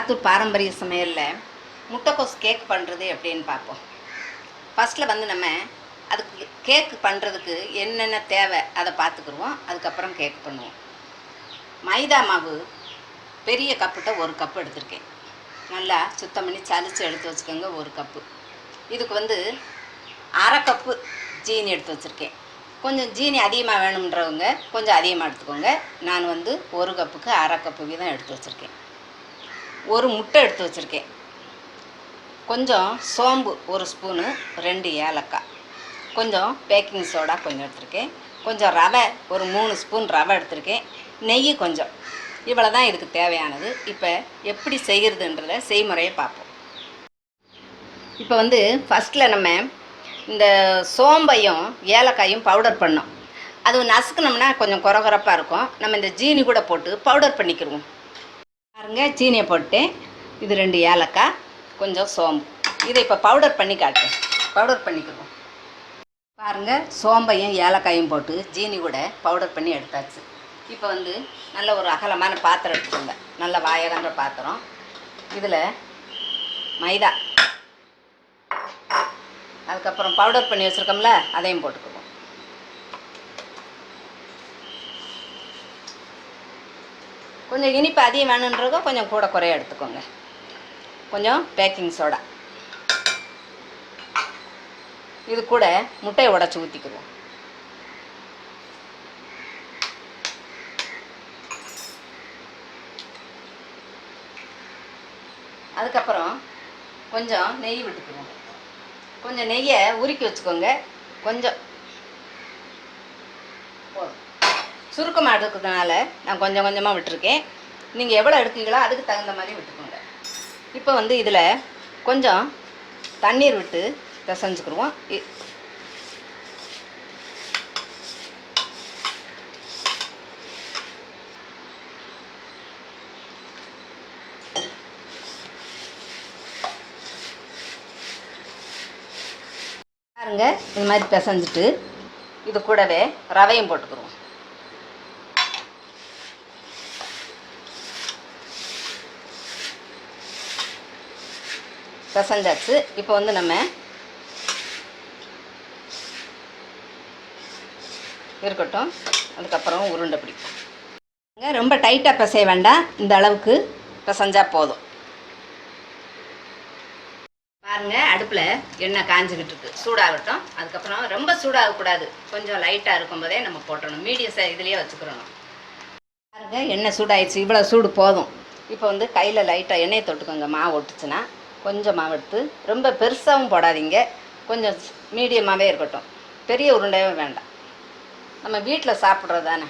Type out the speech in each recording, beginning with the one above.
சாத்தூர் பாரம்பரிய சமையலில் முட்டைக்கோஸ் கேக் பண்ணுறது எப்படின்னு பார்ப்போம். ஃபஸ்ட்டில் வந்து நம்ம அதுக்கு கேக்கு பண்ணுறதுக்கு என்னென்ன தேவை அதை பார்த்துக்குருவோம். அதுக்கப்புறம் கேக் பண்ணுவோம். மைதா மாவு பெரிய கப்புகிட்ட 1 கப்பு எடுத்திருக்கேன். நல்லா சுத்தம் பண்ணி சலித்து எடுத்து வச்சுக்கோங்க. 1 கப்பு. இதுக்கு வந்து அரை கப்பு ஜீனி எடுத்து வச்சுருக்கேன். கொஞ்சம் ஜீனி அதிகமாக வேணுன்றவங்க கொஞ்சம் அதிகமாக எடுத்துக்கோங்க. நான் வந்து 1 கப்புக்கு அரை கப்பு வீதம் எடுத்து வச்சுருக்கேன். 1 முட்டை எடுத்து வச்சுருக்கேன். கொஞ்சம் சோம்பு 1 ஸ்பூனு, 2 ஏலக்காய், கொஞ்சம் பேக்கிங் சோடா கொஞ்சம் எடுத்திருக்கேன். கொஞ்சம் ரவை ஒரு 3 ஸ்பூன் ரவை எடுத்திருக்கேன். நெய் கொஞ்சம். இவ்வளோ தான் இதுக்கு தேவையானது. இப்போ எப்படி செய்கிறதுன்றத செய்முறையை பார்ப்போம். இப்போ வந்து ஃபஸ்ட்டில் நம்ம இந்த சோம்பையும் ஏலக்காயும் பவுடர் பண்ணோம். அது நசுக்கணும்னா கொஞ்சம் குறகுறப்பாக இருக்கும். நம்ம இந்த ஜீனி கூட போட்டு பவுடர் பண்ணிக்கிடுவோம். பாருங்க, ஜீனியை போட்டேன். இது 2 ஏலக்காய், கொஞ்சம் சோம்பு. இதை இப்போ பவுடர் பண்ணி காட்டுறேன். பவுடர் பண்ணிக்கிடுவோம். பாருங்கள், சோம்பையும் ஏலக்காயும் போட்டு ஜீனி கூட பவுடர் பண்ணி எடுத்தாச்சு. இப்போ வந்து நல்ல ஒரு அகலமான பாத்திரம் எடுத்துக்கோங்க. நல்ல வாயகன்ற பாத்திரம். இதில் மைதா, அதுக்கப்புறம் பவுடர் பண்ணி வச்சுருக்கோம்ல அதையும் போட்டுக்குவோம். கொஞ்சம் இனிப்பு அதிகம் வேணுன்றதோ கொஞ்சம் கூட குறைய எடுத்துக்கோங்க. கொஞ்சம் பேக்கிங் சோடா. இது கூட முட்டையை உடைச்சி ஊற்றிக்குவோம். அதுக்கப்புறம் கொஞ்சம் நெய் விட்டுக்குவோம். கொஞ்சம் நெய்யை உருக்கி வச்சுக்கோங்க. கொஞ்சம் போதும். சுருக்கமாக எடுக்கிறதுனால நான் கொஞ்சம் கொஞ்சமாக விட்டுருக்கேன். நீங்கள் எவ்வளோ எடுக்கிறீங்களோ அதுக்கு தகுந்த மாதிரி விட்டுக்கோங்க. இப்போ வந்து இதில் கொஞ்சம் தண்ணீர் விட்டு பிசைஞ்சுக்கிடுவோம். பாருங்க, இது மாதிரி பிசைஞ்சிட்டு இது கூடவே ரவையும் போட்டுக்கிடுவோம். பிசைஞ்சாச்சு. இப்போ வந்து நம்ம இருக்கட்டும். அதுக்கப்புறம் உருண்டை பிடிப்போம். ரொம்ப டைட்டாக பிசைய வேண்டாம். இந்த அளவுக்கு பிசைஞ்சால் போதும். பாருங்கள், அடுப்பில் எண்ணெய் காஞ்சிக்கிட்டு இருக்குது. சூடாகட்டும். அதுக்கப்புறம் ரொம்ப சூடாகக்கூடாது. கொஞ்சம் லைட்டாக இருக்கும்போதே நம்ம போட்டணும். மீடியம் இதுலேயே வச்சுக்கிறணும். பாருங்கள், எண்ணெய் சூடாகிடுச்சு. இவ்வளோ சூடு போதும். இப்போ வந்து கையில் லைட்டாக எண்ணெயை தொட்டுக்கோங்க. மாவு ஒட்டுச்சுன்னா கொஞ்சம் மாவு எடுத்து, ரொம்ப பெருசாகவும் போடாதீங்க. கொஞ்சம் மீடியமாகவே இருக்கட்டும். பெரிய உருண்டையே வேண்டாம். நம்ம வீட்டில் சாப்பிட்றது தானே.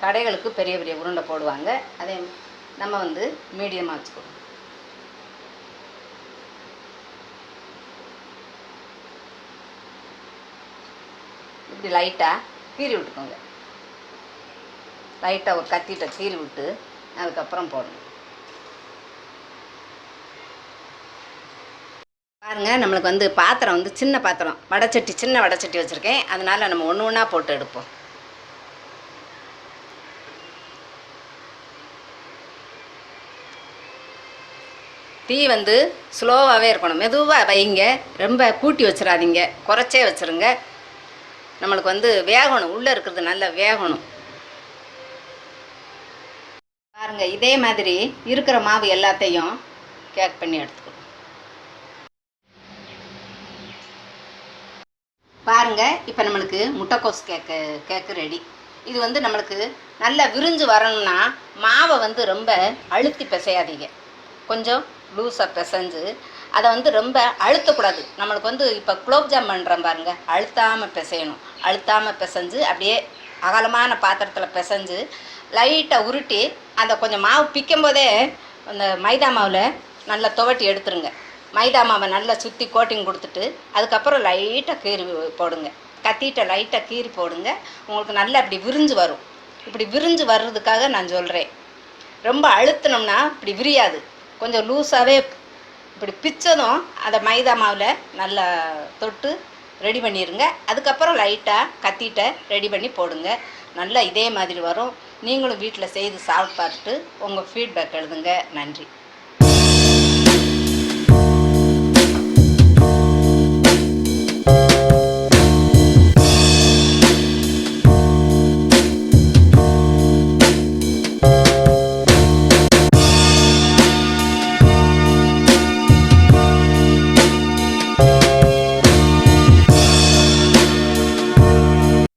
கடைகளுக்கு பெரிய பெரிய உருண்டை போடுவாங்க. அதே நம்ம வந்து மீடியமாக வச்சுக்கணும். இப்படி லைட்டாக கீறி விட்டுக்கோங்க. லைட்டாக ஒரு கத்திட்ட கீறி விட்டு அதுக்கப்புறம் போடணும். பாருங்கள், நம்மளுக்கு வந்து பாத்திரம் வந்து சின்ன பாத்திரம், வடைச்சட்டி, சின்ன வடைச்சட்டி வச்சுருக்கேன். அதனால் நம்ம ஒன்று ஒன்றா போட்டு எடுப்போம். தீ வந்து ஸ்லோவாகவே இருக்கணும். மெதுவாக வைங்க. ரொம்ப கூட்டி வச்சிடாதீங்க. குறைச்சே வச்சுருங்க. நம்மளுக்கு வந்து வேகணும். உள்ளே இருக்கிறது நல்லா வேகணும். பாருங்கள், இதே மாதிரி இருக்கிற மாவு எல்லாத்தையும் கேக் பண்ணி எடுத்துக்கணும். பாருங்கள், இப்போ நம்மளுக்கு முட்டைக்கோஸ் கேக்கு ரெடி. இது வந்து நம்மளுக்கு நல்லா விரிஞ்சு வரணும்னா மாவை வந்து ரொம்ப அழுத்தி பிசையாதீங்க. கொஞ்சம் லூஸாக பிசைஞ்சு அதை வந்து ரொம்ப அழுத்தக்கூடாது. நம்மளுக்கு வந்து இப்போ குலோப்ஜாம் பண்ணுறோம் பாருங்கள், அழுத்தாமல் பிசையணும். அழுத்தாமல் பிசைஞ்சு அப்படியே அகலமான பாத்திரத்தில் பிசைஞ்சு லைட்டாக உருட்டி அதை கொஞ்சம் மாவு பிக்கும் போதே அந்த மைதா மாவில் நல்லா துவட்டி எடுத்துருங்க. மைதா மாவை நல்லா சுற்றி கோட்டிங் கொடுத்துட்டு அதுக்கப்புறம் லைட்டாக கீறி போடுங்க. கத்திட்ட லைட்டாக கீறி போடுங்க. உங்களுக்கு நல்லா இப்படி விரிஞ்சு வரும். இப்படி விரிஞ்சு வர்றதுக்காக நான் சொல்கிறேன். ரொம்ப அழுத்தினோம்னா இப்படி விரியாது. கொஞ்சம் லூஸாகவே இப்படி பிச்சதும் அதை மைதா மாவில் நல்லா தொட்டு ரெடி பண்ணிடுங்க. அதுக்கப்புறம் லைட்டாக கத்திட்ட ரெடி பண்ணி போடுங்க. நல்லா இதே மாதிரி வரும். நீங்களும் வீட்டில் செய்து சாப்பிட்டு பார்த்துட்டு உங்கள் ஃபீட்பேக் எழுதுங்க. நன்றி.